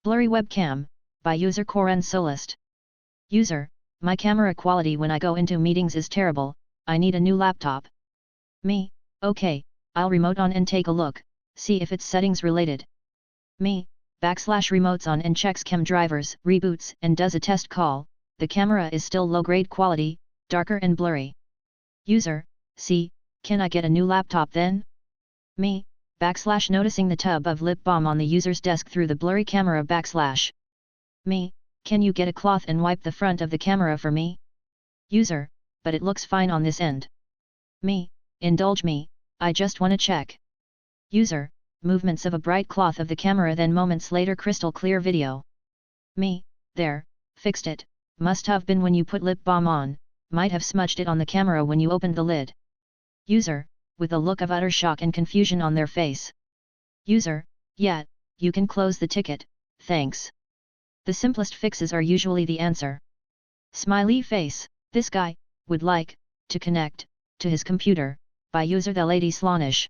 Blurry Webcam, by user Coran Solist. User, my camera quality when I go into meetings is terrible, I need a new laptop. Me, okay, I'll remote on and take a look, see if it's settings related. Me, /remotes on and checks cam drivers, reboots and does a test call, the camera is still low grade quality, darker and blurry. User, see, can I get a new laptop then? Me, noticing the tub of lip balm on the user's desk through the blurry camera /. Me, can you get a cloth and wipe the front of the camera for me? User, but it looks fine on this end. Me, indulge me, I just wanna check. User, movements of a bright cloth of the camera then moments later crystal clear video. Me, there, fixed it, must have been when you put lip balm on, might have smudged it on the camera when you opened the lid. User, with a look of utter shock and confusion on their face. User, yeah, you can close the ticket, thanks. The simplest fixes are usually the answer. Smiley face, this guy, would like, to connect, to his computer, by user the lady Slanish.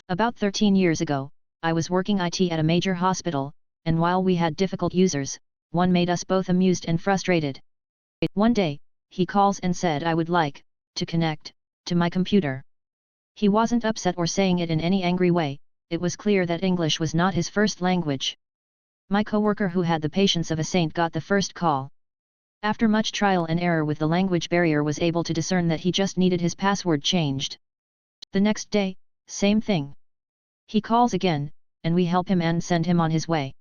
About 13 years ago, I was working IT at a major hospital, and while we had difficult users, one made us both amused and frustrated. One day, he calls and said I would like, to connect, to my computer. He wasn't upset or saying it in any angry way, it was clear that English was not his first language. My coworker who had the patience of a saint got the first call. After much trial and error with the language barrier was able to discern that he just needed his password changed. The next day, same thing. He calls again, and we help him and send him on his way.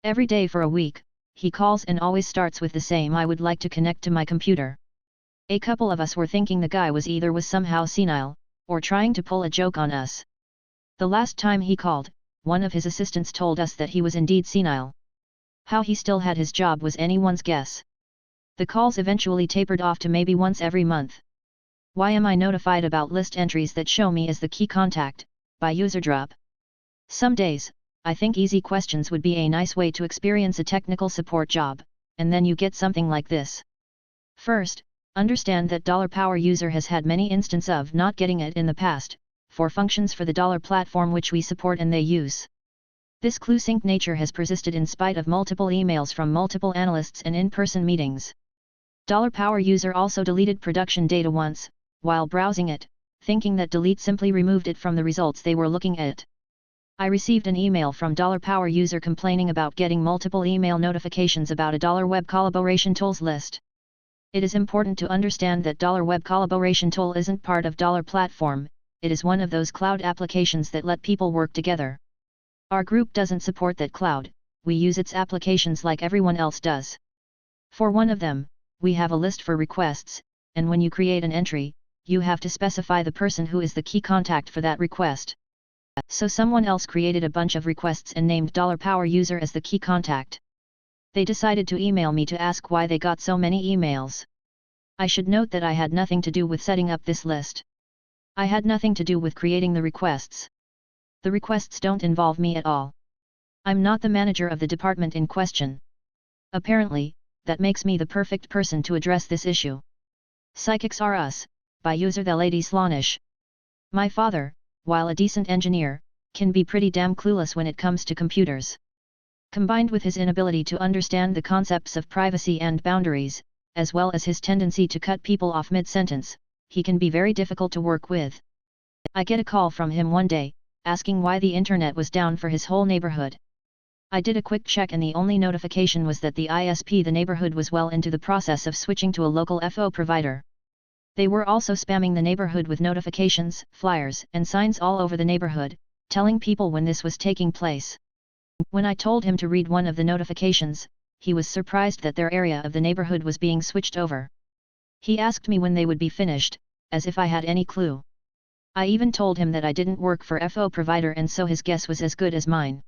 Every day for a week, he calls and always starts with the same I would like to connect to my computer. A couple of us were thinking the guy was somehow senile, or trying to pull a joke on us. The last time he called, one of his assistants told us that he was indeed senile. How he still had his job was anyone's guess. The calls eventually tapered off to maybe once every month. Why am I notified about list entries that show me as the key contact, by user drop? Some days, I think easy questions would be a nice way to experience a technical support job, and then you get something like this. First, understand that $power user has had many instances of not getting it in the past, for functions for the platform which we support and they use. This clue-sync nature has persisted in spite of multiple emails from multiple analysts and in-person meetings. $power user also deleted production data once, while browsing it, thinking that delete simply removed it from the results they were looking at. I received an email from $power user complaining about getting multiple email notifications about a web collaboration tools list. It is important to understand that web collaboration tool isn't part of platform, it is one of those cloud applications that let people work together. Our group doesn't support that cloud, we use its applications like everyone else does. For one of them, we have a list for requests, and when you create an entry, you have to specify the person who is the key contact for that request. So someone else created a bunch of requests and named $power user as the key contact. They decided to email me to ask why they got so many emails. I should note that I had nothing to do with setting up this list. I had nothing to do with creating the requests. The requests don't involve me at all. I'm not the manager of the department in question. Apparently, that makes me the perfect person to address this issue. Psychics are us, by user the lady Slanish. My father, while a decent engineer, can be pretty damn clueless when it comes to computers. Combined with his inability to understand the concepts of privacy and boundaries, as well as his tendency to cut people off mid-sentence, he can be very difficult to work with. I get a call from him one day, asking why the internet was down for his whole neighborhood. I did a quick check and the only notification was that the ISP the neighborhood was well into the process of switching to a local FO provider. They were also spamming the neighborhood with notifications, flyers, and signs all over the neighborhood, telling people when this was taking place. When I told him to read one of the notifications, he was surprised that their area of the neighborhood was being switched over. He asked me when they would be finished, as if I had any clue. I even told him that I didn't work for FO provider and so his guess was as good as mine.